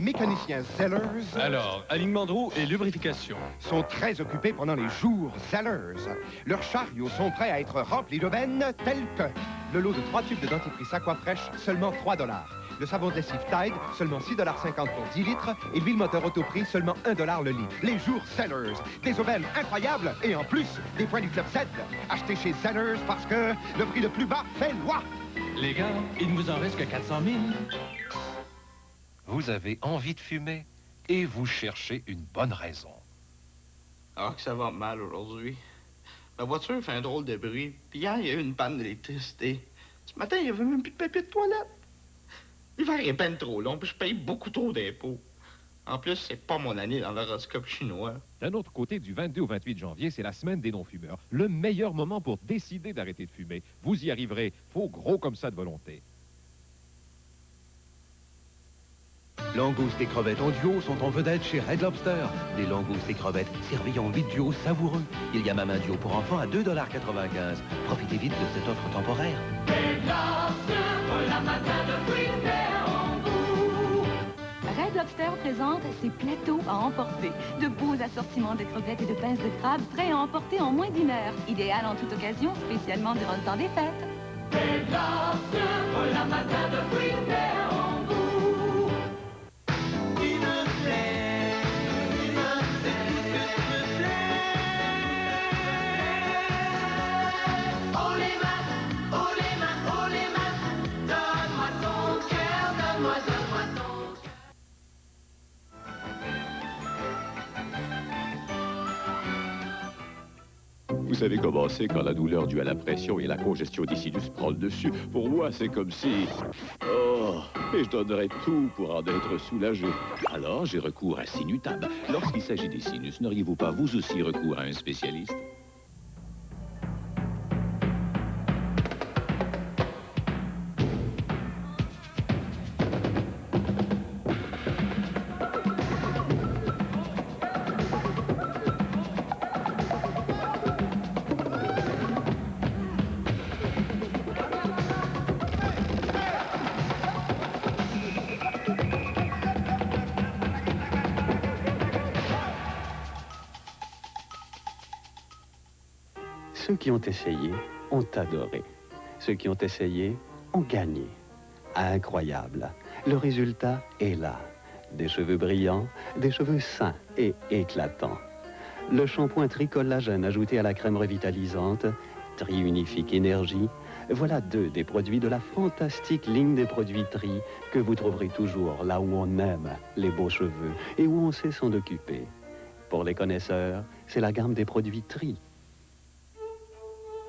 mécaniciens Zellers... Alors, alignement de roues et lubrification. ...sont très occupés pendant les jours Zellers. Leurs chariots sont prêts à être remplis de veines telles que... Le lot de 3 tubes de dentifrice Aquafresh, seulement 3 $. Le savon de lessive Tide, seulement 6,50 $ pour 10 litres. Et l'huile moteur Autoprix, seulement 1 $ le litre. Les jours Zellers. Des aubaines incroyables et en plus, des points du Club 7. Achetez chez Zellers parce que le prix le plus bas fait loi. Les gars, il ne vous en reste que 400 000. Vous avez envie de fumer et vous cherchez une bonne raison. Ah, que ça va mal aujourd'hui. Ma voiture fait un drôle de bruit. Puis hier, il y a eu une panne d'électricité. Ce matin, il n'y avait même plus de papier de toilette. L'hiver est peine trop long, puis je paye beaucoup trop d'impôts. En plus, c'est pas mon année dans l'horoscope chinois. D'un autre côté, du 22 au 28 janvier, c'est la semaine des non-fumeurs. Le meilleur moment pour décider d'arrêter de fumer. Vous y arriverez. Faut gros comme ça de volonté. Langoustes et crevettes en duo sont en vedette chez Red Lobster. Des langoustes et crevettes servies en 8 duos savoureux. Il y a même un duo pour enfants à 2,95 $. Profitez vite de cette offre temporaire. Red Lobster, pour la matin de fruits en bout. Red Lobster présente ses plateaux à emporter. De beaux assortiments de crevettes et de pinces de crabe prêts à emporter en moins d'1 heure. Idéal en toute occasion, spécialement durant le temps des fêtes. Red Lobster, pour la matin de fruits en bout. Vous savez comment c'est quand la douleur due à la pression et la congestion des sinus prend le dessus. Pour moi, c'est comme si... Oh, et je donnerais tout pour en être soulagé. Alors, j'ai recours à Sinutab. Lorsqu'il s'agit des sinus, n'auriez-vous pas vous aussi recours à un spécialiste? Ceux qui ont essayé ont adoré. Ceux qui ont essayé ont gagné. Incroyable. Le résultat est là. Des cheveux brillants, des cheveux sains et éclatants. Le shampoing Tri-Collagène ajouté à la crème revitalisante, Tri-Unifique Énergie, voilà 2 des produits de la fantastique ligne des produits Tri que vous trouverez toujours là où on aime les beaux cheveux et où on sait s'en occuper. Pour les connaisseurs, c'est la gamme des produits Tri.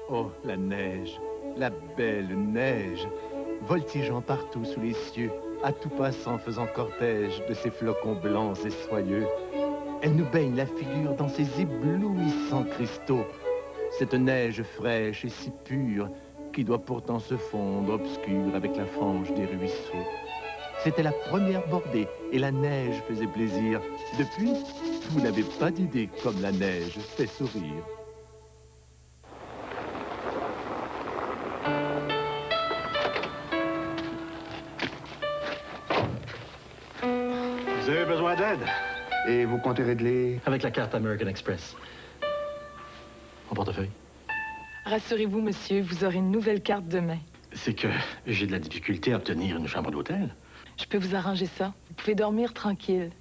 Oh, la neige, la belle neige, voltigeant partout sous les cieux, à tout passant faisant cortège de ces flocons blancs et soyeux. Elle nous baigne la figure dans ses éblouissants cristaux, cette neige fraîche et si pure qui doit pourtant se fondre obscure avec la fange des ruisseaux. C'était la première bordée et la neige faisait plaisir. Depuis, vous n'avez pas d'idée comme la neige fait sourire. Vous avez besoin d'aide? Et vous comptez régler? Avec la carte American Express. Mon portefeuille. Rassurez-vous, monsieur, vous aurez une nouvelle carte demain. C'est que j'ai de la difficulté à obtenir une chambre d'hôtel. Je peux vous arranger ça. Vous pouvez dormir tranquille.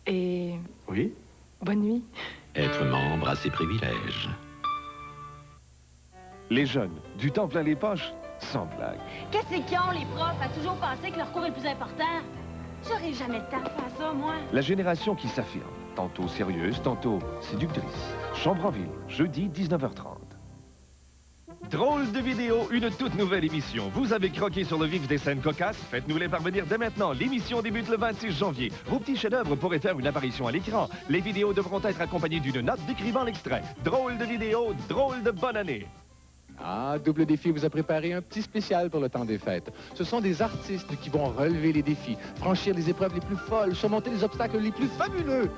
Et... Oui? Bonne nuit. Être membre a ses privilèges. Les jeunes, du temps plein les poches, sans blague. Qu'est-ce qu'ils ont, les profs, à toujours penser que leur cours est le plus important? J'aurais jamais le temps de faire ça, moi. La génération qui s'affirme, tantôt sérieuse, tantôt séductrice. Chambre en ville, jeudi 19h30. Drôle de vidéo, une toute nouvelle émission. Vous avez croqué sur le vif des scènes cocasses? Faites-nous les parvenir dès maintenant. L'émission débute le 26 janvier. Vos petits chefs-d'œuvre pourraient faire une apparition à l'écran. Les vidéos devront être accompagnées d'une note décrivant l'extrait. Drôle de vidéo, drôle de bonne année. Ah, Double Défi vous a préparé un petit spécial pour le temps des fêtes. Ce sont des artistes qui vont relever les défis, franchir les épreuves les plus folles, surmonter les obstacles les plus fabuleux.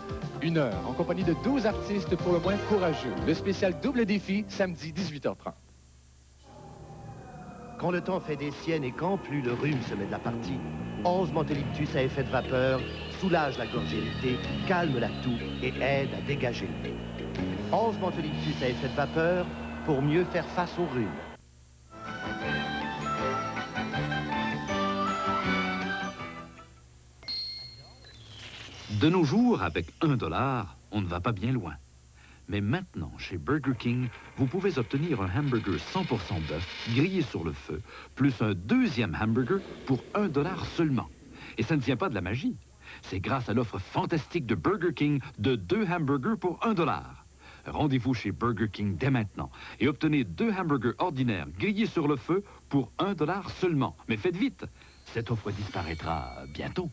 1 heure en compagnie de 12 artistes pour le moins courageux. Le spécial Double Défi, samedi 18h30. Quand le temps fait des siennes et quand plus le rhume se met de la partie, 11 Mentholyptus à effet de vapeur, soulage la gorge irritée, calme la toux et aide à dégager le nez. 11 Mentholatus à effet de vapeur pour mieux faire face au rhume. De nos jours, avec $1, on ne va pas bien loin. Mais maintenant, chez Burger King, vous pouvez obtenir un hamburger 100% bœuf, grillé sur le feu, plus un deuxième hamburger pour $1 seulement. Et ça ne tient pas de la magie. C'est grâce à l'offre fantastique de Burger King de 2 hamburgers pour $1. Rendez-vous chez Burger King dès maintenant et obtenez 2 hamburgers ordinaires grillés sur le feu pour $1 seulement. Mais faites vite, cette offre disparaîtra bientôt.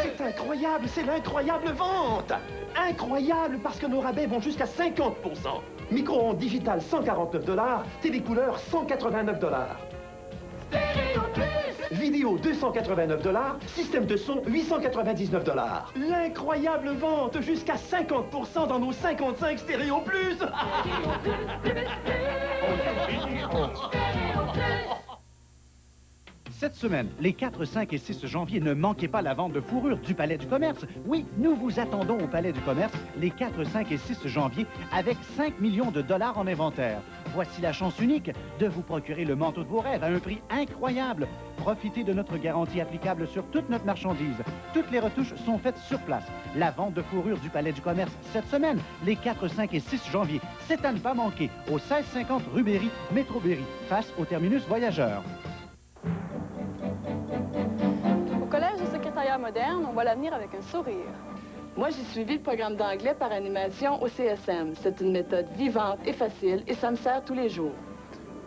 C'est incroyable, c'est l'incroyable vente! Incroyable parce que nos rabais vont jusqu'à 50%. Micro-ondes digital $149, télécouleur $189. Vidéo $289, système de son $899. L'incroyable vente jusqu'à 50% dans nos 55 Stéréo Plus! Cette semaine, les 4, 5 et 6 janvier, ne manquez pas la vente de fourrure du Palais du Commerce. Oui, nous vous attendons au Palais du Commerce les 4, 5 et 6 janvier avec 5 millions de dollars en inventaire. Voici la chance unique de vous procurer le manteau de vos rêves à un prix incroyable. Profitez de notre garantie applicable sur toute notre marchandise. Toutes les retouches sont faites sur place. La vente de fourrure du Palais du Commerce cette semaine, les 4, 5 et 6 janvier, c'est à ne pas manquer au 1650 rue Berry, métro Berry, face au terminus voyageurs. Au Collège du secrétariat moderne, on voit l'avenir avec un sourire. Moi, j'ai suivi le programme d'anglais par animation au CSM. C'est une méthode vivante et facile et ça me sert tous les jours.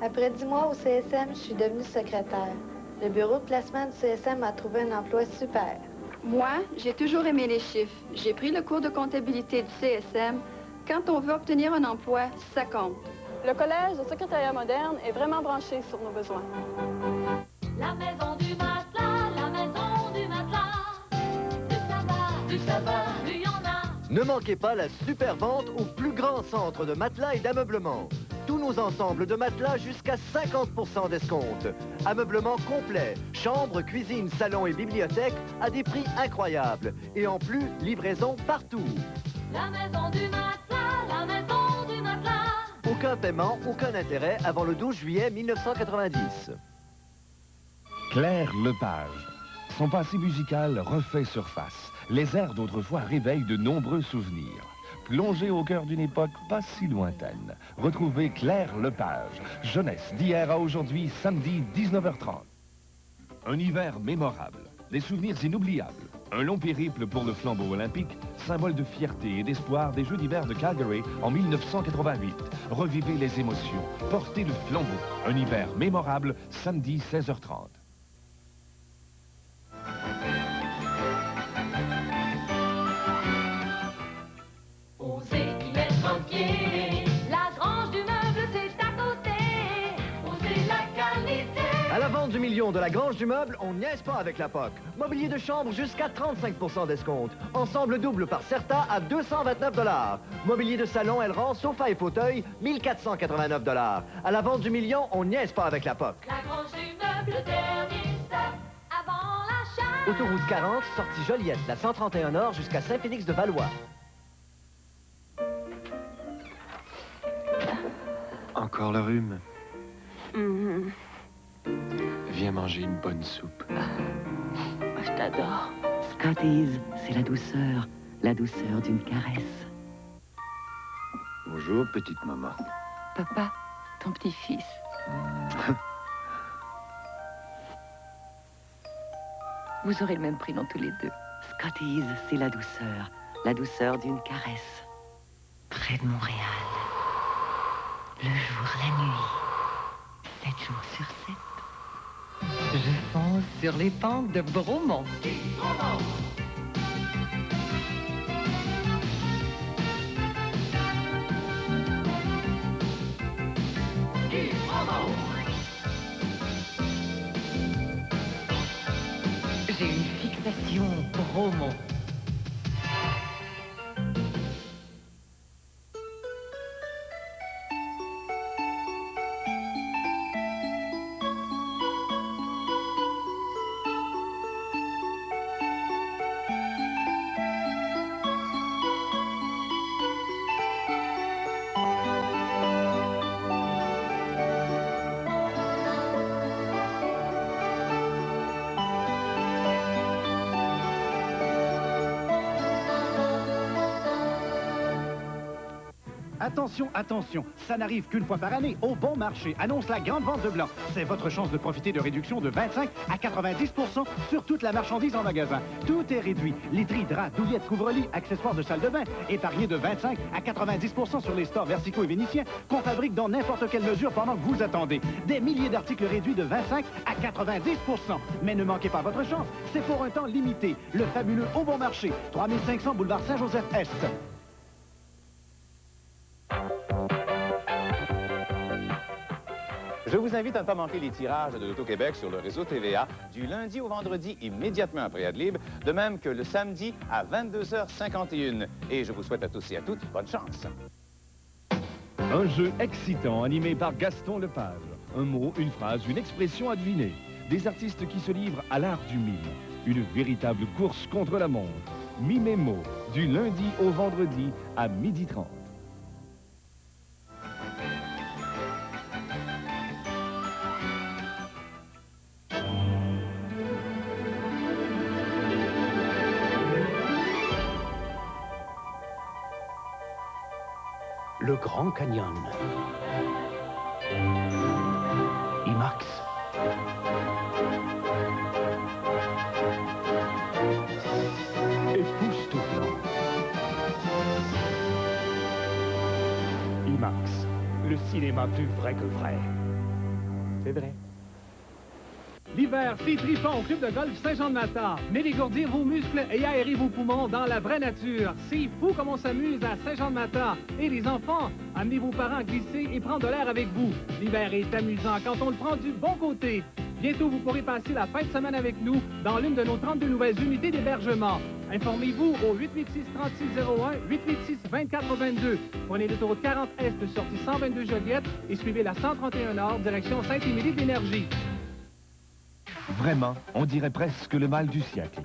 Après 10 mois au CSM, je suis devenue secrétaire. Le bureau de placement du CSM m'a trouvé un emploi super. Moi, j'ai toujours aimé les chiffres. J'ai pris le cours de comptabilité du CSM. Quand on veut obtenir un emploi, ça compte. Le Collège du secrétariat moderne est vraiment branché sur nos besoins. La maison du matelas, la maison du matelas. Du sabbat, il y en a. Ne manquez pas la super vente au plus grand centre de matelas et d'ameublement. Tous nos ensembles de matelas jusqu'à 50% d'escompte. Ameublement complet, chambre, cuisine, salon et bibliothèque à des prix incroyables. Et en plus, livraison partout. La maison du matelas, la maison du matelas. Aucun paiement, aucun intérêt avant le 12 juillet 1990. Claire Lepage. Son passé musical refait surface. Les airs d'autrefois réveillent de nombreux souvenirs. Plongez au cœur d'une époque pas si lointaine. Retrouvez Claire Lepage. Jeunesse d'hier à aujourd'hui, samedi 19h30. Un hiver mémorable. Des souvenirs inoubliables. Un long périple pour le flambeau olympique, symbole de fierté et d'espoir des Jeux d'hiver de Calgary en 1988. Revivez les émotions. Portez le flambeau. Un hiver mémorable, samedi 16h30. Osez y mettre un pied. La grange du meuble, c'est à côté. Osez la qualité. À la vente du million de la Grange du Meuble, on niaise pas avec la POC. Mobilier de chambre jusqu'à 35% d'escompte. Ensemble double par Certa à $229. Mobilier de salon Elran, sofa et fauteuil, $1489. À la vente du million, on niaise pas avec la POC. La grange du meuble, le dernier stop avant l'achat. Autoroute 40, sortie Joliette, la 131 Nord jusqu'à Saint-Félix-de-Valois. Encore le rhume. Viens manger une bonne soupe. Je t'adore. Scotties, c'est la douceur d'une caresse. Bonjour, petite maman. Papa, ton petit-fils. Vous aurez le même prénom tous les deux. Scotties, c'est la douceur d'une caresse. Près de Montréal. Le jour, la nuit. 7 jours sur 7. Je fonce sur les pentes de Bromont. J'ai une fixation Bromont. Attention, attention, ça n'arrive qu'une fois par année. Au Bon Marché annonce la grande vente de blanc. C'est votre chance de profiter de réductions de 25 à 90% sur toute la marchandise en magasin. Tout est réduit. Literie, draps, douillettes, couvre-lit, accessoires de salle de bain. Épargnez de 25 à 90% sur les stores verticaux et vénitiens qu'on fabrique dans n'importe quelle mesure pendant que vous attendez. Des milliers d'articles réduits de 25 à 90%. Mais ne manquez pas votre chance. C'est pour un temps limité. Le fabuleux Au Bon Marché, 3500 boulevard Saint-Joseph-Est. Je vous invite à ne pas manquer les tirages de l'Auto-Québec sur le réseau TVA du lundi au vendredi immédiatement après Adlib, de même que le samedi à 22h51. Et je vous souhaite à tous et à toutes bonne chance. Un jeu excitant animé par Gaston Lepage. Un mot, une phrase, une expression à deviner. Des artistes qui se livrent à l'art du mime. Une véritable course contre la montre. Mime et mots, du lundi au vendredi à 12h30. Le Grand Canyon. IMAX. Époustouflant. IMAX, le cinéma plus vrai que vrai. C'est vrai. L'hiver, c'est trippant au club de golf Saint-Jean-de-Matin. Mais dégourdir vos muscles et aérer vos poumons dans la vraie nature. C'est fou comme on s'amuse à Saint-Jean-de-Matin. Et les enfants, amenez vos parents glisser et prendre de l'air avec vous. L'hiver est amusant quand on le prend du bon côté. Bientôt, vous pourrez passer la fin de semaine avec nous dans l'une de nos 32 nouvelles unités d'hébergement. Informez-vous au 886-3601, 886-2422. Prenez l'autoroute 40 Est, sortie 122 Joliette et suivez la 131 Nord, direction Saint-Émilie de l'Énergie. Vraiment, on dirait presque le mal du siècle.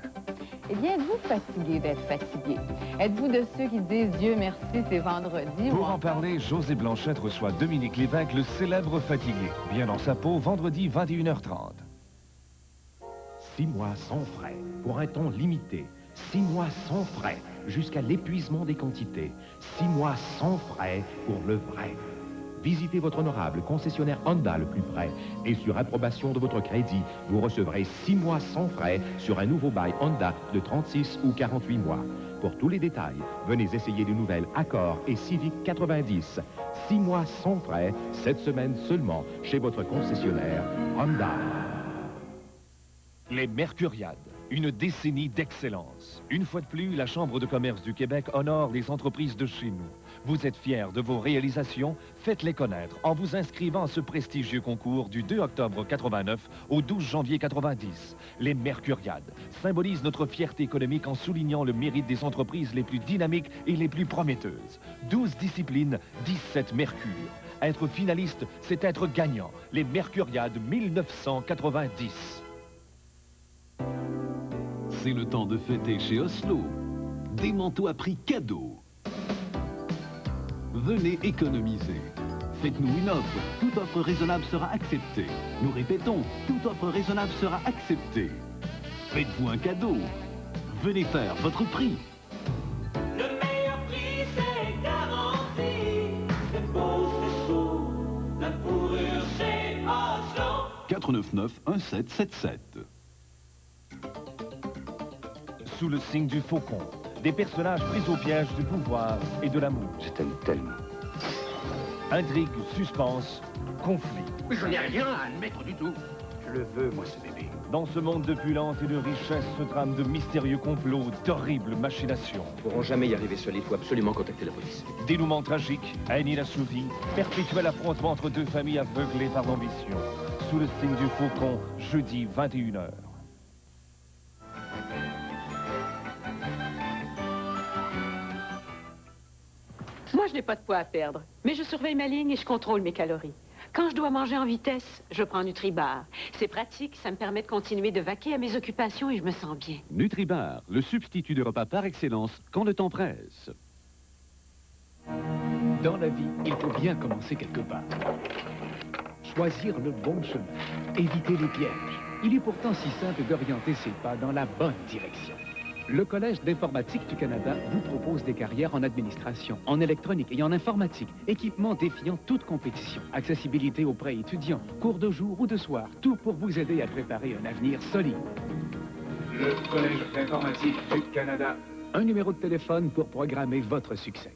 Eh bien, êtes-vous fatigué d'être fatigué? Êtes-vous de ceux qui disent Dieu merci, c'est vendredi? Pour en parler, José Blanchette reçoit Dominique Lévesque, le célèbre fatigué. Bien dans sa peau, vendredi 21h30. 6 mois sans frais, pour un temps limité. 6 mois sans frais, jusqu'à l'épuisement des quantités. 6 mois sans frais pour le vrai. Visitez votre honorable concessionnaire Honda le plus près et sur approbation de votre crédit, vous recevrez 6 mois sans frais sur un nouveau bail Honda de 36 ou 48 mois. Pour tous les détails, venez essayer les nouvelles Accord et Civic 90. 6 mois sans frais, cette semaine seulement, chez votre concessionnaire Honda. Les Mercuriades, une décennie d'excellence. Une fois de plus, la Chambre de commerce du Québec honore les entreprises de chez nous. Vous êtes fiers de vos réalisations? Faites-les connaître en vous inscrivant à ce prestigieux concours du 2 octobre 89 au 12 janvier 90. Les Mercuriades symbolisent notre fierté économique en soulignant le mérite des entreprises les plus dynamiques et les plus prometteuses. 12 disciplines, 17 mercures. Être finaliste, c'est être gagnant. Les Mercuriades 1990. C'est le temps de fêter chez Oslo. Des manteaux à prix cadeau. Venez économiser. Faites-nous une offre. Toute offre raisonnable sera acceptée. Nous répétons, toute offre raisonnable sera acceptée. Faites-vous un cadeau. Venez faire votre prix. Le meilleur prix, c'est garanti. C'est beau, c'est chaud. La fourrure chez Oslo. 499-1777. Sous le signe du faucon, des personnages pris au piège du pouvoir et de l'amour. Je t'aime tellement. Intrigue, suspense, conflit. Mais je n'ai rien à admettre du tout. Je le veux, moi, ce bébé. Dans ce monde d'opulence et de richesse se trament de mystérieux complots, d'horribles machinations. Ils ne pourront jamais y arriver seuls, il faut absolument contacter la police. Dénouement tragique, haine inassouvie, perpétuel affrontement entre deux familles aveuglées par l'ambition. Sous le signe du faucon, jeudi 21h. Moi, je n'ai pas de poids à perdre, mais je surveille ma ligne et je contrôle mes calories. Quand je dois manger en vitesse, je prends Nutribar. C'est pratique, ça me permet de continuer de vaquer à mes occupations et je me sens bien. Nutribar, le substitut de repas par excellence quand le temps presse. Dans la vie, il faut bien commencer quelque part. Choisir le bon chemin, éviter les pièges. Il est pourtant si simple d'orienter ses pas dans la bonne direction. Le Collège d'informatique du Canada vous propose des carrières en administration, en électronique et en informatique, équipement défiant toute compétition, accessibilité auprès étudiants, cours de jour ou de soir, tout pour vous aider à préparer un avenir solide. Le Collège d'informatique du Canada. Un numéro de téléphone pour programmer votre succès.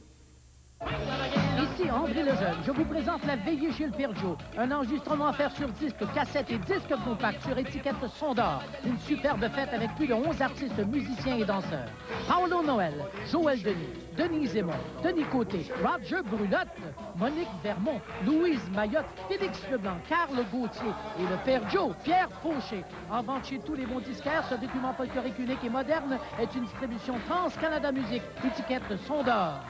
Ici André Lejeune, je vous présente La Veillée chez le Père Joe. Un enregistrement à faire sur disque, cassette et disque compact sur étiquette Son d'Or. Une superbe fête avec plus de 11 artistes, musiciens et danseurs. Paolo Noël, Joël Denis, Denis Zemon, Denis Côté, Roger Brulotte, Monique Vermont, Louise Mayotte, Félix Leblanc, Carl Gauthier et le Père Joe, Pierre Fauché. En vente chez tous les bons disquaires, ce document folklorique unique et moderne est une distribution France-Canada Musique, étiquette Son d'Or.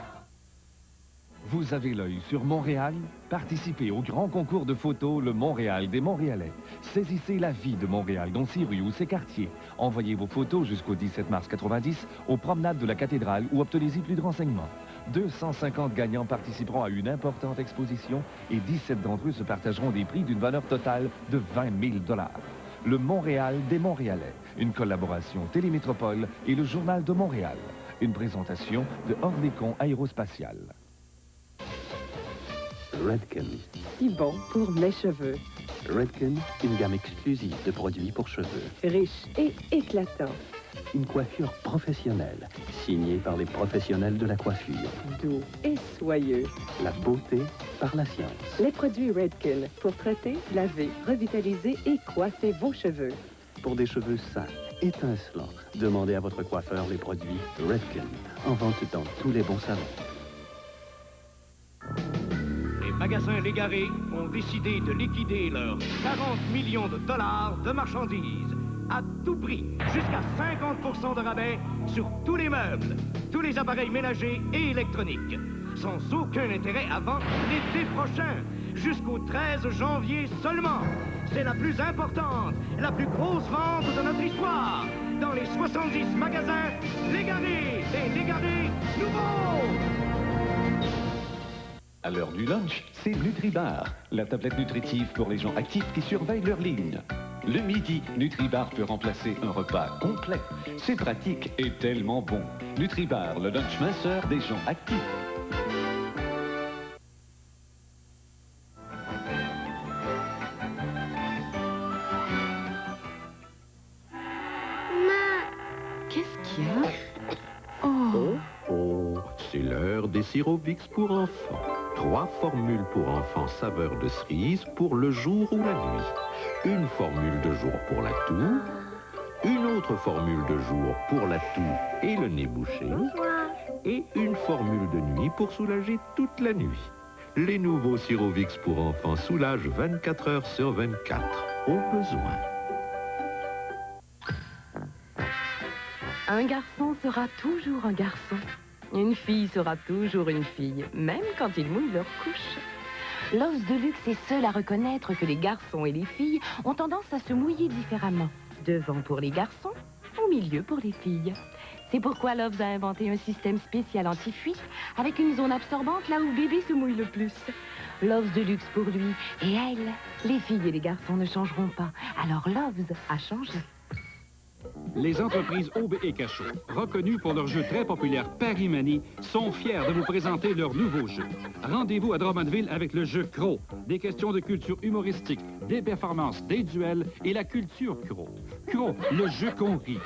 Vous avez l'œil sur Montréal? Participez au grand concours de photos Le Montréal des Montréalais. Saisissez la vie de Montréal dans ses rues ou ses quartiers. Envoyez vos photos jusqu'au 17 mars 90 aux promenades de la cathédrale ou obtenez-y plus de renseignements. 250 gagnants participeront à une importante exposition et 17 d'entre eux se partageront des prix d'une valeur totale de 20 000 $. Le Montréal des Montréalais. Une collaboration Télémétropole et le Journal de Montréal. Une présentation de Orlécon Aérospatial. Redken. Si bon pour mes cheveux. Redken, une gamme exclusive de produits pour cheveux. Riche et éclatant. Une coiffure professionnelle, signée par les professionnels de la coiffure. Doux et soyeux. La beauté par la science. Les produits Redken pour traiter, laver, revitaliser et coiffer vos cheveux. Pour des cheveux sains, étincelants, demandez à votre coiffeur les produits Redken, en vente dans tous les bons salons. Les magasins Légaré ont décidé de liquider leurs 40 millions de dollars de marchandises à tout prix, jusqu'à 50% de rabais sur tous les meubles, tous les appareils ménagers et électroniques, sans aucun intérêt avant l'été prochain, jusqu'au 13 janvier seulement. C'est la plus importante, la plus grosse vente de notre histoire. Dans les 70 magasins Légaré, des Légaré nouveaux. À l'heure du lunch, c'est NutriBar, la tablette nutritive pour les gens actifs qui surveillent leur ligne. Le midi, NutriBar peut remplacer un repas complet. C'est pratique et tellement bon. NutriBar, le lunch minceur des gens actifs. Qu'est-ce qu'il y a? Oh, c'est l'heure des sirops Vicks pour enfants. 3 formules pour enfants saveur de cerise pour le jour ou la nuit. Une formule de jour pour la toux, une autre formule de jour pour la toux et le nez bouché, et une formule de nuit pour soulager toute la nuit. Les nouveaux sirops Vicks pour enfants soulagent 24 heures sur 24, au besoin. Un garçon sera toujours un garçon. Une fille sera toujours une fille, même quand ils mouillent leur couche. Loves de luxe est seul à reconnaître que les garçons et les filles ont tendance à se mouiller différemment. Devant pour les garçons, au milieu pour les filles. C'est pourquoi Loves a inventé un système spécial anti-fuite avec une zone absorbante là où bébé se mouille le plus. Loves de luxe pour lui et elle. Les filles et les garçons ne changeront pas. Alors Loves a changé. Les entreprises Aube et Cachot, reconnues pour leur jeu très populaire Paris Manie, sont fiers de vous présenter leur nouveau jeu. Rendez-vous à Drummondville avec le jeu Croc. Des questions de culture humoristique, des performances, des duels et la culture Croc. Croc, le jeu qu'on rit.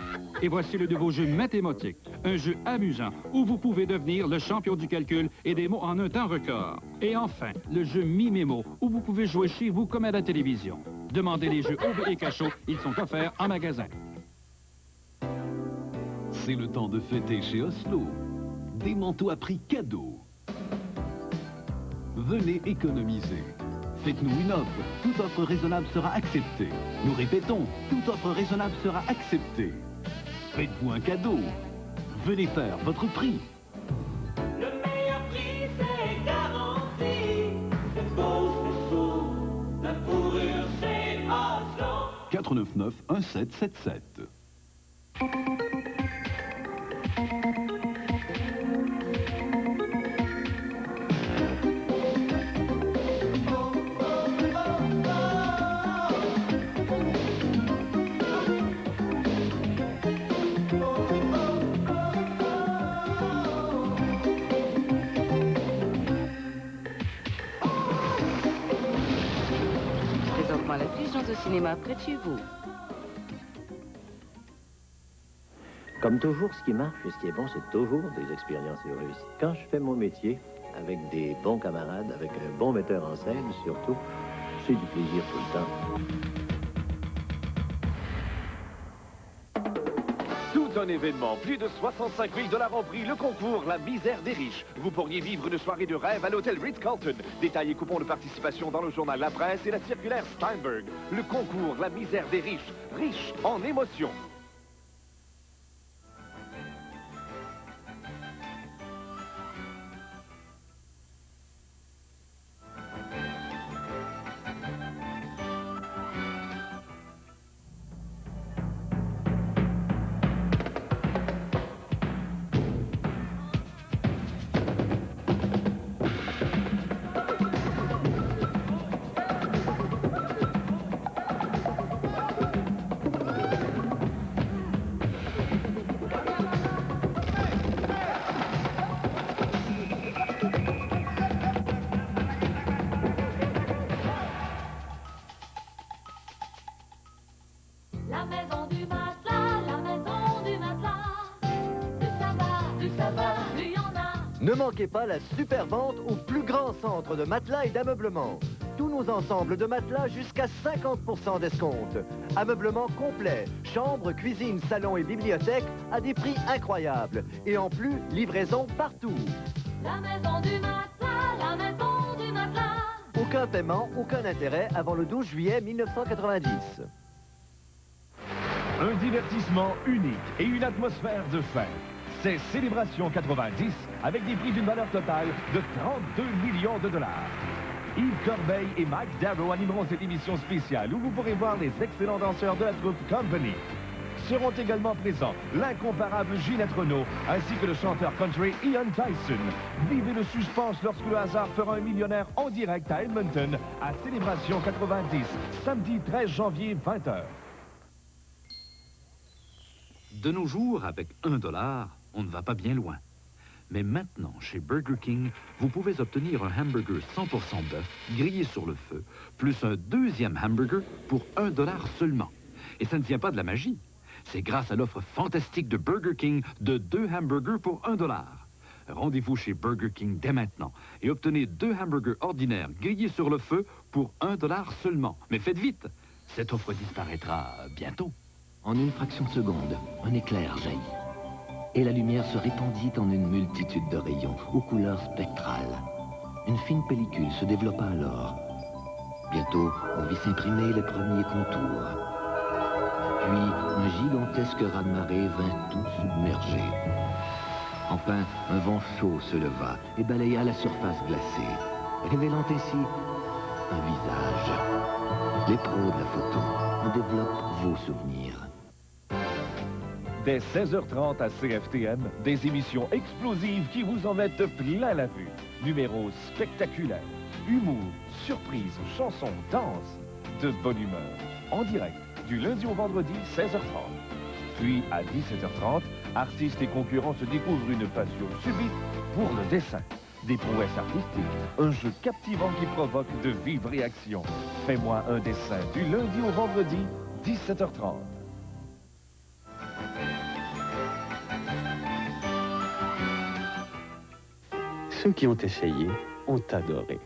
Et voici le nouveau jeu mathématique, un jeu amusant où vous pouvez devenir le champion du calcul et des mots en un temps record. Et enfin, le jeu Mi-Mémo, où vous pouvez jouer chez vous comme à la télévision. Demandez les jeux Aube et Cachot, ils sont offerts en magasin. C'est le temps de fêter chez Oslo. Des manteaux à prix cadeau. Venez économiser. Faites-nous une offre. Toute offre raisonnable sera acceptée. Nous répétons, toute offre raisonnable sera acceptée. Faites-vous un cadeau. Venez faire votre prix. Le meilleur prix, c'est garanti. C'est beau, c'est chaud. La fourrure, c'est Oslo. 499 1777. au cinéma près de chez vous. Comme toujours, ce qui marche et ce qui est bon, c'est toujours des expériences réussies. Quand je fais mon métier avec des bons camarades, avec un bon metteur en scène surtout, c'est du plaisir tout le temps. Tout un événement, plus de 65 000 $ en prix, le concours La Misère des riches. Vous pourriez vivre une soirée de rêve à l'hôtel Ritz-Carlton. Détails et coupons de participation dans le journal La Presse et la circulaire Steinberg. Le concours La Misère des riches, riches en émotions. La maison du matelas, la maison du matelas. Du sabbat, il y en a. Ne manquez pas la super vente au plus grand centre de matelas et d'ameublement. Tous nos ensembles de matelas jusqu'à 50% d'escompte. Ameublement complet, chambre, cuisine, salon et bibliothèque à des prix incroyables. Et en plus, livraison partout. La maison du matelas, la maison du matelas. Aucun paiement, aucun intérêt avant le 12 juillet 1990. Un divertissement unique et une atmosphère de fête. C'est Célébration 90 avec des prix d'une valeur totale de 32 millions de $. Yves Corbeil et Mike Darrow animeront cette émission spéciale où vous pourrez voir les excellents danseurs de la troupe Company. Seront également présents l'incomparable Ginette Renault ainsi que le chanteur country Ian Tyson. Vivez le suspense lorsque le hasard fera un millionnaire en direct à Edmonton à Célébration 90, samedi 13 janvier 20h. De nos jours, avec $1, on ne va pas bien loin. Mais maintenant, chez Burger King, vous pouvez obtenir un hamburger 100% bœuf, grillé sur le feu, plus un deuxième hamburger pour $1 seulement. Et ça ne vient pas de la magie. C'est grâce à l'offre fantastique de Burger King de 2 hamburgers pour $1. Rendez-vous chez Burger King dès maintenant et obtenez 2 hamburgers ordinaires grillés sur le feu pour $1 seulement. Mais faites vite, cette offre disparaîtra bientôt. En une fraction de seconde, un éclair jaillit. Et la lumière se répandit en une multitude de rayons aux couleurs spectrales. Une fine pellicule se développa alors. Bientôt, on vit s'imprimer les premiers contours. Puis, un gigantesque raz-de-marée vint tout submerger. Enfin, un vent chaud se leva et balaya la surface glacée, révélant ainsi un visage. Les pros de la photo en développent vos souvenirs. Dès 16h30 à CFTM, des émissions explosives qui vous en mettent plein la vue. Numéros spectaculaires, humour, surprises, chansons, danse, de bonne humeur. En direct, du lundi au vendredi, 16h30. Puis, à 17h30, artistes et concurrents se découvrent une passion subite pour le dessin. Des prouesses artistiques, un jeu captivant qui provoque de vives réactions. Fais-moi un dessin du lundi au vendredi, 17h30. Ceux qui ont essayé ont adoré.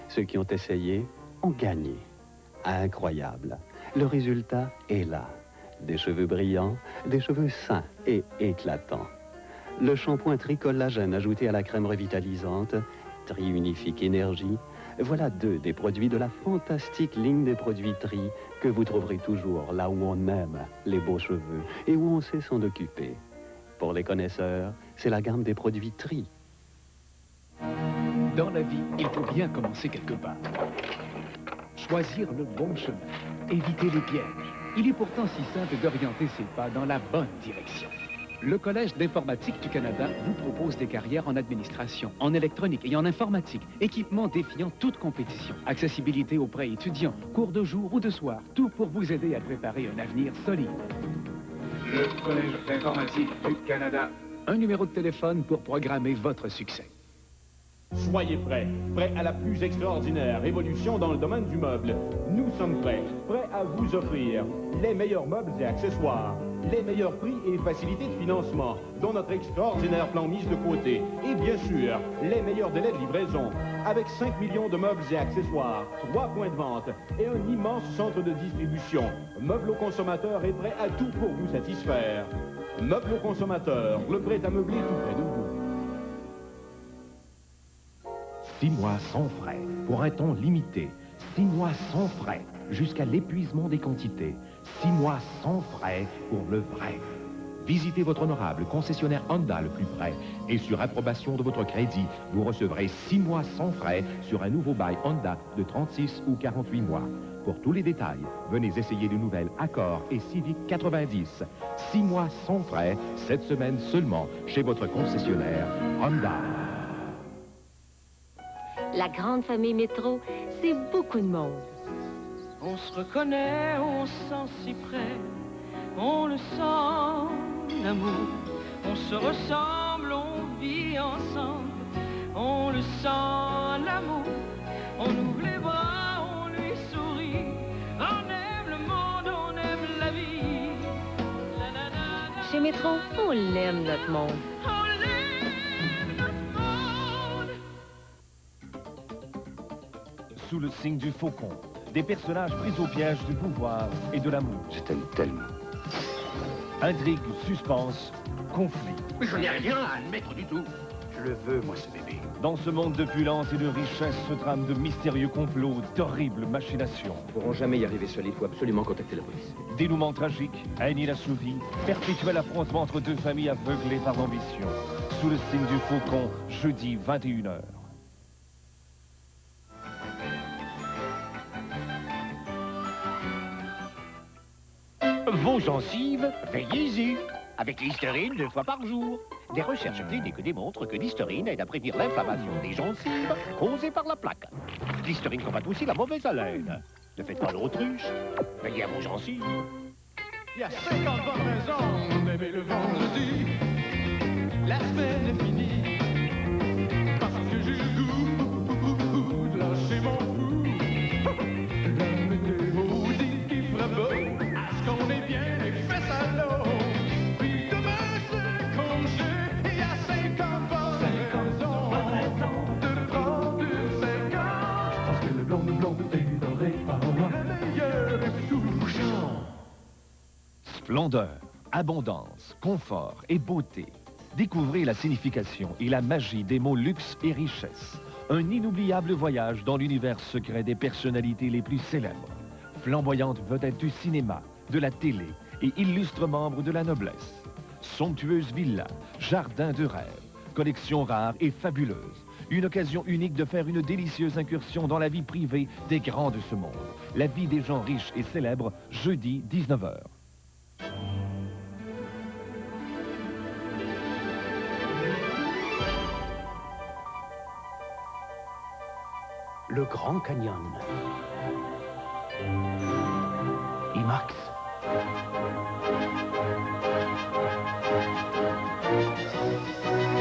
Ceux qui ont essayé ont gagné. Incroyable. Le résultat est là. Des cheveux brillants, des cheveux sains et éclatants. Le shampoing Tri-Collagène ajouté à la crème revitalisante, Tri-Unifique Énergie, voilà 2 des produits de la fantastique ligne des produits Tri que vous trouverez toujours là où on aime les beaux cheveux et où on sait s'en occuper. Pour les connaisseurs, c'est la gamme des produits Tri. Dans la vie, il faut bien commencer quelque part. Choisir le bon chemin, éviter les pièges. Il est pourtant si simple d'orienter ses pas dans la bonne direction. Le Collège d'informatique du Canada vous propose des carrières en administration, en électronique et en informatique, équipement défiant toute compétition, accessibilité auprès étudiants, cours de jour ou de soir, tout pour vous aider à préparer un avenir solide. Le Collège d'informatique du Canada. Un numéro de téléphone pour programmer votre succès. Soyez prêts, prêts à la plus extraordinaire évolution dans le domaine du meuble. Nous sommes prêts à vous offrir les meilleurs meubles et accessoires, les meilleurs prix et facilités de financement, dont notre extraordinaire plan mise de côté, et bien sûr, les meilleurs délais de livraison, avec 5 millions de meubles et accessoires, 3 points de vente et un immense centre de distribution. Meubles au consommateur est prêt à tout pour vous satisfaire. Meubles au consommateur, le prêt à meubler tout près de vous. 6 mois sans frais, pour un temps limité. 6 mois sans frais, jusqu'à l'épuisement des quantités. 6 mois sans frais pour le vrai. Visitez votre honorable concessionnaire Honda le plus près et sur approbation de votre crédit, vous recevrez 6 mois sans frais sur un nouveau bail Honda de 36 ou 48 mois. Pour tous les détails, venez essayer de nouvelles Accord et Civic 90. 6 mois sans frais, cette semaine seulement, chez votre concessionnaire Honda. La grande famille Métro, c'est beaucoup de monde. On se reconnaît, on se sent si près, on le sent, l'amour. On se ressemble, on vit ensemble, on le sent, l'amour. On ouvre les bras, on lui sourit, on aime le monde, on aime la vie. Chez Métro, on l'aime notre monde. Sous le signe du faucon, des personnages pris au piège du pouvoir et de l'amour. Je t'aime tellement. Intrigue, suspense, conflit. Mais je n'ai rien à admettre du tout. Je le veux, moi, ce bébé. Dans ce monde d'opulence et de richesse se trament de mystérieux complots, d'horribles machinations. Ils ne pourront jamais y arriver seuls, il faut absolument contacter la police. Dénouement tragique, haine inassouvie, perpétuel affrontement entre deux familles aveuglées par l'ambition. Sous le signe du faucon, jeudi 21h. Vos gencives, veillez-y. Avec l'Listerine 2 fois par jour. Des recherches cliniques démontrent que l'Listerine aide à prévenir l'inflammation des gencives causée par la plaque. L'Listerine combat aussi la mauvaise haleine. Ne faites pas l'autruche. Veillez à vos gencives. Il y a 50 bonnes raisons d'aimer le vendredi. La semaine est finie. Parce que j'ai le goût de lâcher mon fou. La météo dit qu'il fera beau. Est-ce qu'on est bien les fesses à l'eau? Puis demain c'est congé. Et il y a 50 bonnes raisons de prendre une séquence. Parce que le blond est doré par moi. Le meilleur est touchant. Splendeur, abondance, confort et beauté. Découvrez la signification et la magie des mots luxe et richesse. Un inoubliable voyage dans l'univers secret des personnalités les plus célèbres. Flamboyantes vedettes du cinéma, de la télé et illustres membres de la noblesse. Somptueuses villas, jardins de rêve, collections rares et fabuleuses. Une occasion unique de faire une délicieuse incursion dans la vie privée des grands de ce monde. La vie des gens riches et célèbres, jeudi 19h. Le Grand Canyon. IMAX.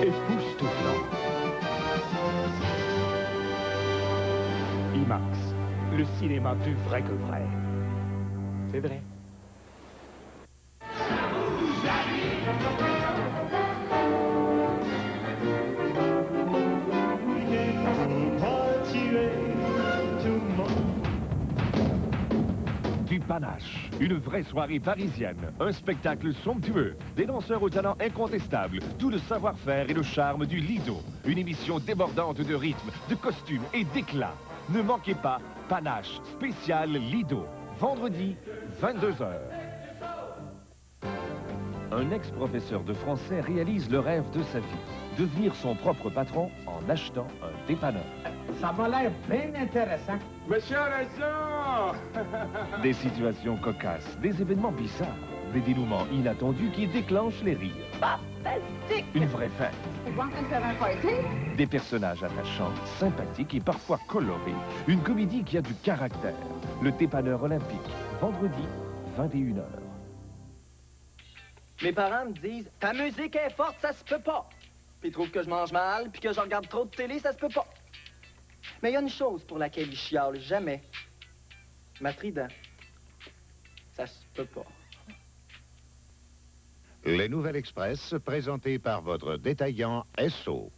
Époustouflant. IMAX, le cinéma plus vrai que vrai. C'est vrai. Du panache, une vraie soirée parisienne, un spectacle somptueux, des danseurs au talent incontestable, tout le savoir-faire et le charme du Lido. Une émission débordante de rythme, de costumes et d'éclat. Ne manquez pas Panache spécial Lido, vendredi 22h. Un ex-professeur de français réalise le rêve de sa vie, devenir son propre patron en achetant un dépanneur. Ça m'a l'air bien intéressant. Monsieur a raison! Des situations cocasses, des événements bizarres, des dénouements inattendus qui déclenchent les rires. Fantastique! Une vraie fête. Vous pensez faire un party? Des personnages attachants, sympathiques et parfois colorés. Une comédie qui a du caractère. Le dépanneur olympique, vendredi 21h. Mes parents me disent, ta musique est forte, ça se peut pas. puis il trouve que je mange mal, puis que je regarde trop de télé, ça se peut pas. Mais il y a une chose pour laquelle il chiale jamais. Ma Trident. Ça se peut pas. Les Nouvelles Express, présentées par votre détaillant SO.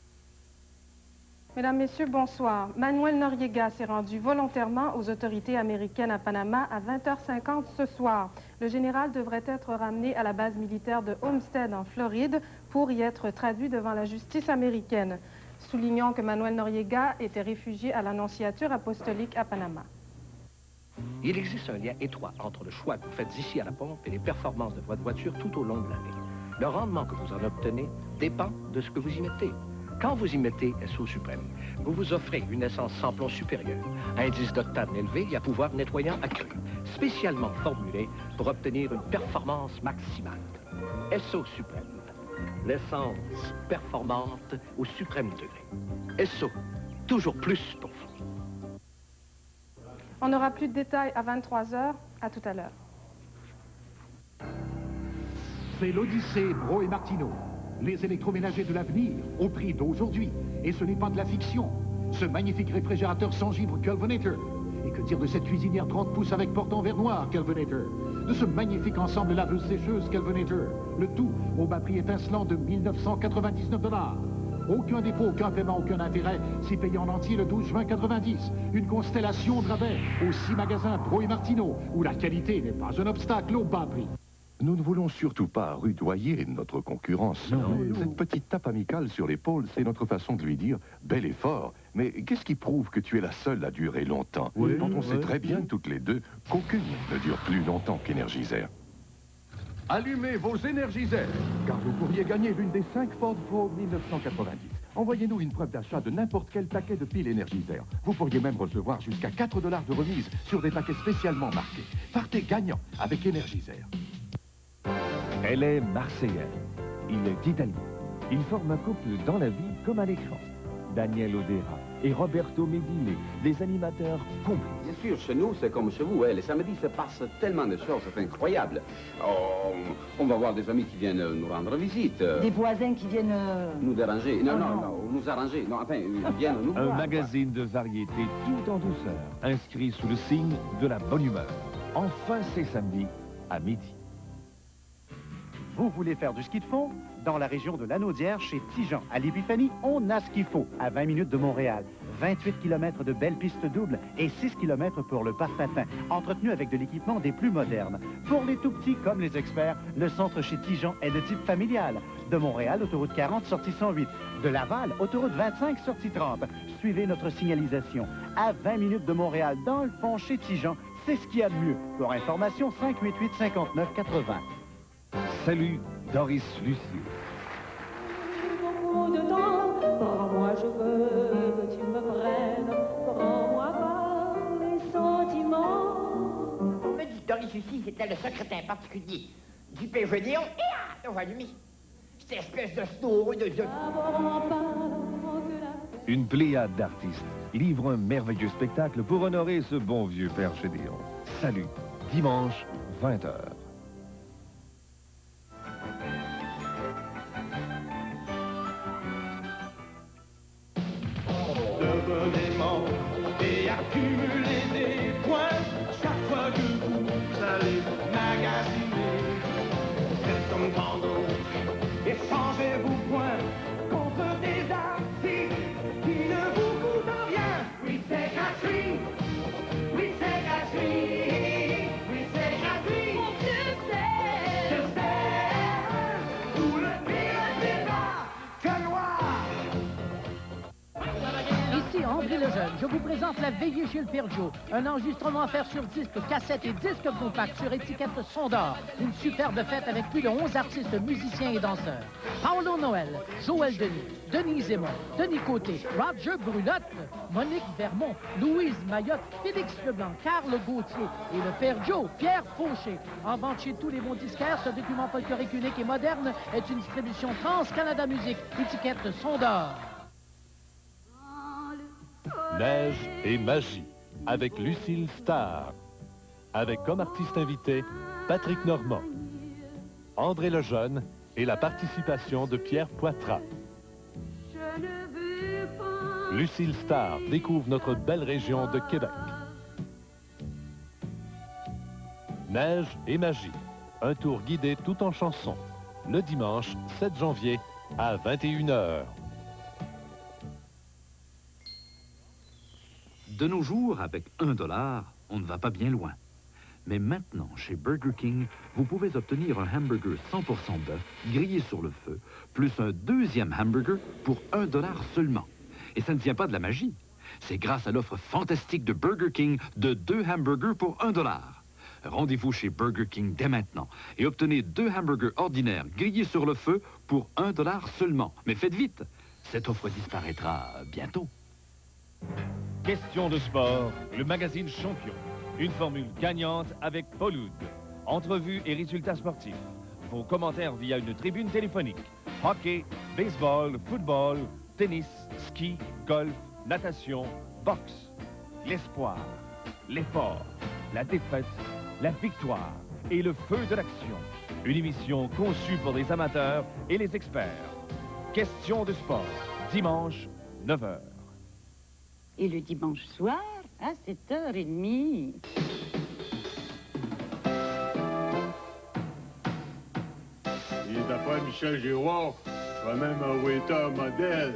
Mesdames, Messieurs, bonsoir. Manuel Noriega s'est rendu volontairement aux autorités américaines à Panama à 20h50 ce soir. Le général devrait être ramené à la base militaire de Homestead en Floride pour y être traduit devant la justice américaine. Soulignons que Manuel Noriega était réfugié à l'Annonciature apostolique à Panama. Il existe un lien étroit entre le choix que vous faites ici à la pompe et les performances de votre voiture tout au long de l'année. Le rendement que vous en obtenez dépend de ce que vous y mettez. Quand vous y mettez SO Suprême, vous vous offrez une essence sans plomb supérieure, indice d'octane élevé et à pouvoir nettoyant accru, spécialement formulé pour obtenir une performance maximale. SO Suprême, l'essence performante au suprême degré. SO, toujours plus pour vous. On n'aura plus de détails à 23h. À tout à l'heure. C'est l'Odyssée Bro et Martineau. Les électroménagers de l'avenir au prix d'aujourd'hui. Et ce n'est pas de la fiction. Ce magnifique réfrigérateur sans givre Kelvinator. Et que dire de cette cuisinière 30 pouces avec porte en verre noir Kelvinator. De ce magnifique ensemble laveuse-sécheuse Kelvinator. Le tout au bas prix étincelant de 1999 $. Aucun dépôt, aucun paiement, aucun intérêt. C'est payé en entier le 12 juin 90. Une constellation de rabais aux 6 magasins Bro et Martineau, où la qualité n'est pas un obstacle au bas prix. Nous ne voulons surtout pas rudoyer notre concurrence. Non. Cette petite tape amicale sur l'épaule, c'est notre façon de lui dire « bel effort ». Mais qu'est-ce qui prouve que tu es la seule à durer longtemps, quand on sait très bien, toutes les deux, qu'aucune ne dure plus longtemps qu'Energizer. Allumez vos Energizer, car vous pourriez gagner l'une des 5 Ford Pro 1990. Envoyez-nous une preuve d'achat de n'importe quel paquet de piles Energizer. Vous pourriez même recevoir jusqu'à 4 $ de remise sur des paquets spécialement marqués. Partez gagnant avec Energizer. Elle est marseillaise. Il est italien. Ils forment un couple dans la vie comme à l'écran. Daniel Odera et Roberto Medile, les animateurs complets. Bien sûr, chez nous, c'est comme chez vous. Les samedis, se passe tellement de choses, c'est incroyable. Oh, on va voir des amis qui viennent nous rendre visite. Des voisins qui viennent... Nous déranger. Non, nous arranger. Non, enfin, ils viennent nous voir. Un magazine de variété tout en douceur, inscrit sous le signe de la bonne humeur. Enfin, c'est samedi à midi. Vous voulez faire du ski de fond? Dans la région de Lanaudière, chez Tijan, à l'Épiphanie, on a ce qu'il faut, à 20 minutes de Montréal. 28 km de belles pistes doubles et 6 km pour le parc Patin, entretenu avec de l'équipement des plus modernes. Pour les tout-petits comme les experts, le centre chez Tijan est de type familial. De Montréal, autoroute 40, sortie 108. De Laval, autoroute 25, sortie 30. Suivez notre signalisation. À 20 minutes de Montréal, dans le fond, chez Tijan, c'est ce qu'il y a de mieux. Pour information, 588-5980. Salut, Doris Lucier. Beaucoup de temps, prends-moi, je veux que tu me prennes, prends-moi par les sentiments. On me dit que Doris Lucier, c'était le secrétaire particulier du PGDO et de Valmy. Cette espèce de snour de... Une pléiade d'artistes livre un merveilleux spectacle pour honorer ce bon vieux Père Gédéon. Salut, dimanche, 20h. Devenez-moi et accumulez des points chaque fois que vous allez magasiner. Faites comme tant d'autres, échangez vos points contre des articles qui ne vous coûtent rien. Oui, c'est gratuit. Oui, c'est gratuit. Oui, c'est gratuit. Je sais. Tout le pire n'est pas que noir. Ici André Lejeune, je vous présente la veillée chez le Père-Joe. Un enregistrement à faire sur disque, cassette et disque compact sur étiquette son d'or. Une superbe fête avec plus de 11 artistes, musiciens et danseurs. Paolo Noël, Joël Denis, Denis Zemmour, Denis Côté, Roger Brulotte, Monique Vermont, Louise Mayotte, Félix Leblanc, Carl Gauthier et le Père-Joe, Pierre Fauché. En vente chez tous les bons disquaires, ce document folklorique unique et moderne est une distribution Trans-Canada Musique, étiquette son d'or. Neige et magie, avec Lucille Starr. Avec comme artiste invité, Patrick Normand. André Lejeune et la participation de Pierre Poitras. Lucille Star découvre notre belle région de Québec. Neige et magie. Un tour guidé tout en chansons. Le dimanche 7 janvier à 21h. De nos jours, avec $1, on ne va pas bien loin. Mais maintenant, chez Burger King, vous pouvez obtenir un hamburger 100% bœuf, grillé sur le feu, plus un deuxième hamburger pour $1 seulement. Et ça ne vient pas de la magie. C'est grâce à l'offre fantastique de Burger King de 2 hamburgers pour $1. Rendez-vous chez Burger King dès maintenant et obtenez 2 hamburgers ordinaires grillés sur le feu pour $1 seulement. Mais faites vite, cette offre disparaîtra bientôt. Question de sport, le magazine Champion. Une formule gagnante avec Paul Oud. Entrevues et résultats sportifs. Vos commentaires via une tribune téléphonique. Hockey, baseball, football, tennis, ski, golf, natation, boxe. L'espoir, l'effort, la défaite, la victoire et le feu de l'action. Une émission conçue pour les amateurs et les experts. Question de sport, dimanche, 9h. Et le dimanche soir, à 7h30. Et d'après Michel Giroir, je serai même un waiter modèle.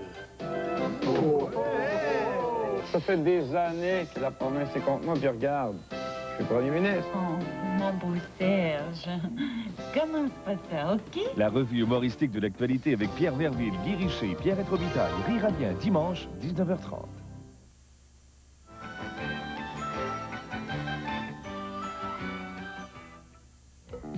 Ça fait des années que la province est contre moi, puis regarde, je suis premier ministre. Oh, mon beau Serge, commence pas ça, OK? La revue humoristique de l'actualité avec Pierre Verville, Guy Richer, Pierre Etrobitaille, Rira bien, dimanche, 19h30.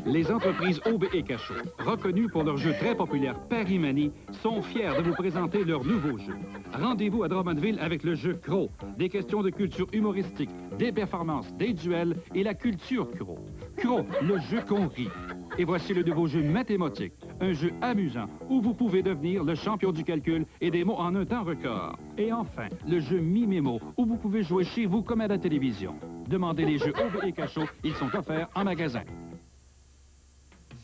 Les entreprises Aube et Cachot, reconnues pour leur jeu très populaire Paris-Manie, sont fiers de vous présenter leur nouveau jeu. Rendez-vous à Drummondville avec le jeu Croc. Des questions de culture humoristique, des performances, des duels et la culture Croc. Croc, le jeu qu'on rit. Et voici le nouveau jeu mathématique, un jeu amusant où vous pouvez devenir le champion du calcul et des mots en un temps record. Et enfin, le jeu Mi-Mémo, où vous pouvez jouer chez vous comme à la télévision. Demandez les jeux Aube et Cachot, ils sont offerts en magasin.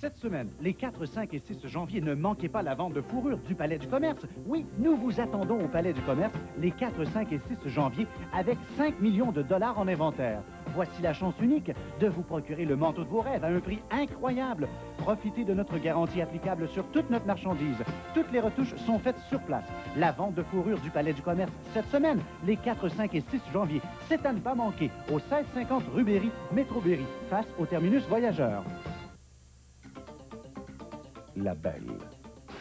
Cette semaine, les 4, 5 et 6 janvier, ne manquez pas la vente de fourrure du Palais du Commerce. Oui, nous vous attendons au Palais du Commerce les 4, 5 et 6 janvier avec 5 millions de dollars en inventaire. Voici la chance unique de vous procurer le manteau de vos rêves à un prix incroyable. Profitez de notre garantie applicable sur toute notre marchandise. Toutes les retouches sont faites sur place. La vente de fourrure du Palais du Commerce cette semaine, les 4, 5 et 6 janvier, c'est à ne pas manquer au 1650 rue Berry, métro Berry, face au terminus voyageurs. La belle,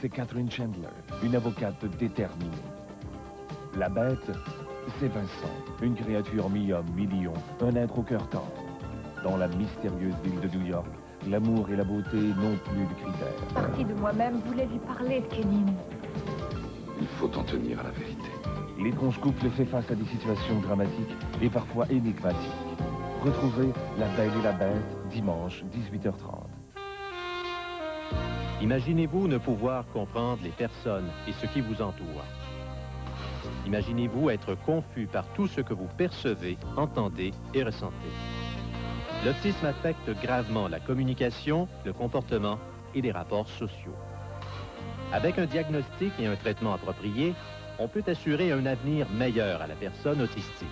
c'est Catherine Chandler, une avocate déterminée. La bête, c'est Vincent, une créature mi-homme, mi-lion, un être au cœur tendre. Dans la mystérieuse ville de New York, l'amour et la beauté n'ont plus de critères. Partie de moi-même voulait lui parler de Kenny. Il faut en tenir à la vérité. L'étrange couple fait face à des situations dramatiques et parfois énigmatiques. Retrouvez La Belle et la Bête, dimanche, 18h30. Imaginez-vous ne pouvoir comprendre les personnes et ce qui vous entoure. Imaginez-vous être confus par tout ce que vous percevez, entendez et ressentez. L'autisme affecte gravement la communication, le comportement et les rapports sociaux. Avec un diagnostic et un traitement approprié, on peut assurer un avenir meilleur à la personne autistique.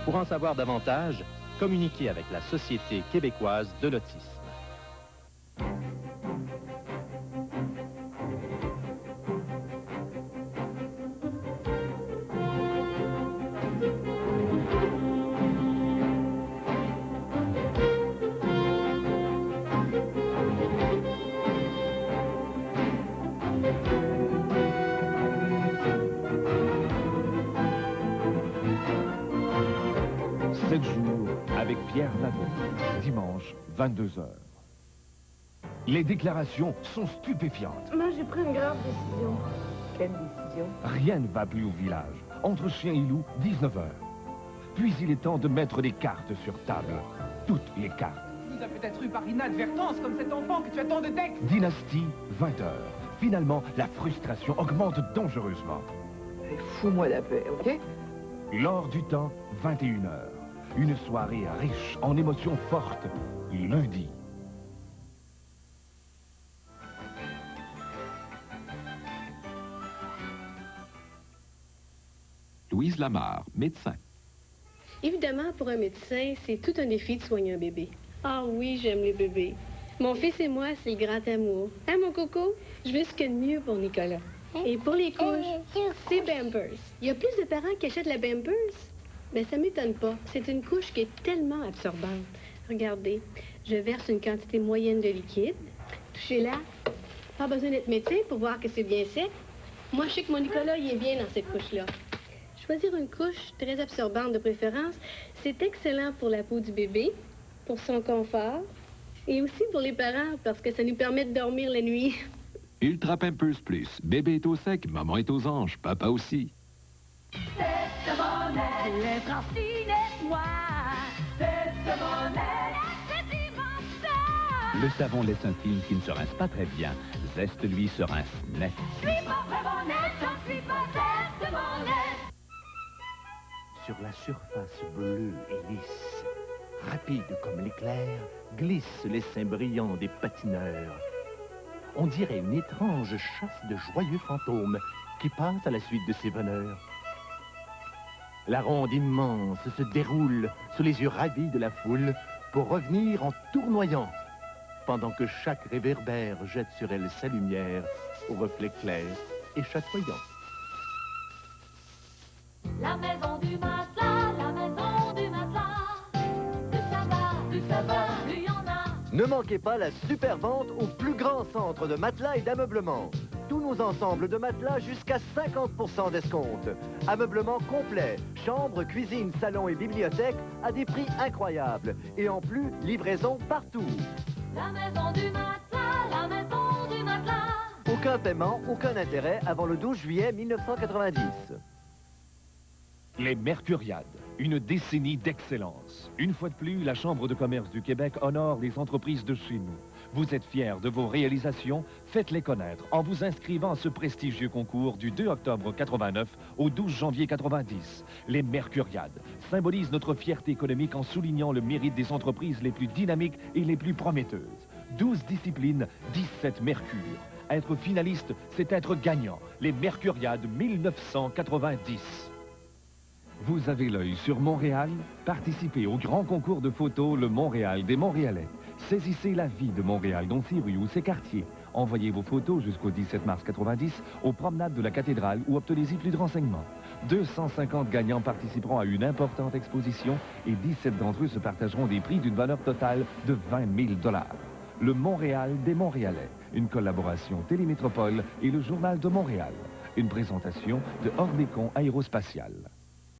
Pour en savoir davantage, communiquez avec la Société québécoise de l'autisme. Pierre Lavaux, dimanche, 22h. Les déclarations sont stupéfiantes. Moi, j'ai pris une grave décision. Quelle décision? Rien ne va plus au village. Entre chien et loup, 19h. Puis il est temps de mettre les cartes sur table. Toutes les cartes. Vous avez peut-être eu par inadvertance, comme cet enfant que tu attends de texte. Dynastie, 20h. Finalement, la frustration augmente dangereusement. Fous-moi la paix, OK? L'or du temps, 21h. Une soirée riche en émotions fortes, lundi. Denise Lamarre, médecin. Évidemment, pour un médecin, c'est tout un défi de soigner un bébé. Ah oui, j'aime les bébés. Mon fils et moi, c'est grand amour. Hein, mon coco? Je veux ce qu'il y a de mieux pour Nicolas. Et pour les couches, c'est Pampers. Il y a plus de parents qui achètent la Pampers? Ben, ça m'étonne pas. C'est une couche qui est tellement absorbante. Regardez, je verse une quantité moyenne de liquide. Touchez-la. Pas besoin d'être médecin pour voir que c'est bien sec. Moi, je sais que mon Nicolas, il est bien dans cette couche-là. Choisir une couche très absorbante de préférence, c'est excellent pour la peau du bébé, pour son confort, et aussi pour les parents, parce que ça nous permet de dormir la nuit. Ultra Pampers Plus. Bébé est au sec, maman est aux anges, papa aussi. Cette monnaie, les Francine et moi. Cette monnaie, c'est immense. Le savon laisse intime qui ne se rince pas très bien. Zeste, lui, se rince net. Je suis pas vraiment net, j'en suis pas Zeste monnaie. Sur la surface bleue et lisse, rapide comme l'éclair, glissent les seins brillants des patineurs. On dirait une étrange chasse de joyeux fantômes qui passe à la suite de ces bonheurs. La ronde immense se déroule sous les yeux ravis de la foule pour revenir en tournoyant, pendant que chaque réverbère jette sur elle sa lumière au reflet clair et chatoyant. La maison du matelas, la maison du matelas. Du sabbat, il y en a. Ne manquez pas la super vente au plus grand centre de matelas et d'ameublement. Tous nos ensembles de matelas jusqu'à 50% d'escompte. Ameublement complet, chambre, cuisine, salon et bibliothèque à des prix incroyables. Et en plus, livraison partout. La maison du matelas, la maison du matelas. Aucun paiement, aucun intérêt avant le 12 juillet 1990. Les Mercuriades, une décennie d'excellence. Une fois de plus, la Chambre de commerce du Québec honore les entreprises de chez nous. Vous êtes fiers de vos réalisations? Faites-les connaître en vous inscrivant à ce prestigieux concours du 2 octobre 89 au 12 janvier 90. Les Mercuriades symbolisent notre fierté économique en soulignant le mérite des entreprises les plus dynamiques et les plus prometteuses. 12 disciplines, 17 mercures. Être finaliste, c'est être gagnant. Les Mercuriades 1990. Vous avez l'œil sur Montréal? Participez au grand concours de photos Le Montréal des Montréalais. Saisissez la vie de Montréal dans ses rues ou ses quartiers. Envoyez vos photos jusqu'au 17 mars 90 aux promenades de la cathédrale ou obtenez-y plus de renseignements. 250 gagnants participeront à une importante exposition et 17 d'entre eux se partageront des prix d'une valeur totale de 20 000 $. Le Montréal des Montréalais, une collaboration Télémétropole et le Journal de Montréal. Une présentation de Orbécon Aérospatial.